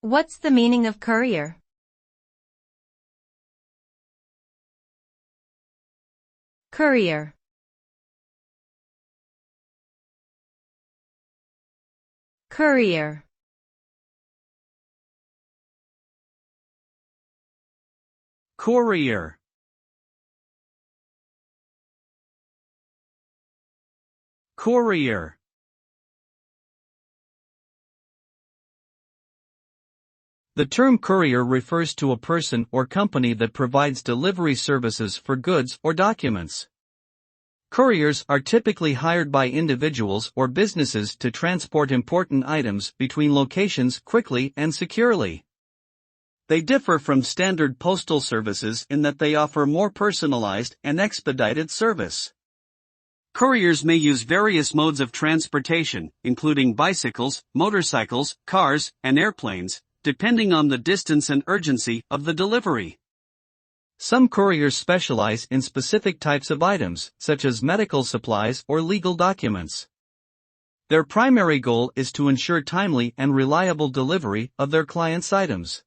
What's the meaning of courier? Courier. Courier. Courier. Courier. The term courier refers to a person or company that provides delivery services for goods or documents. Couriers are typically hired by individuals or businesses to transport important items between locations quickly and securely. They differ from standard postal services in that they offer more personalized and expedited service. Couriers may use various modes of transportation, including bicycles, motorcycles, cars, and airplanes, depending on the distance and urgency of the delivery. Some couriers specialize in specific types of items, such as medical supplies or legal documents. Their primary goal is to ensure timely and reliable delivery of their clients' items.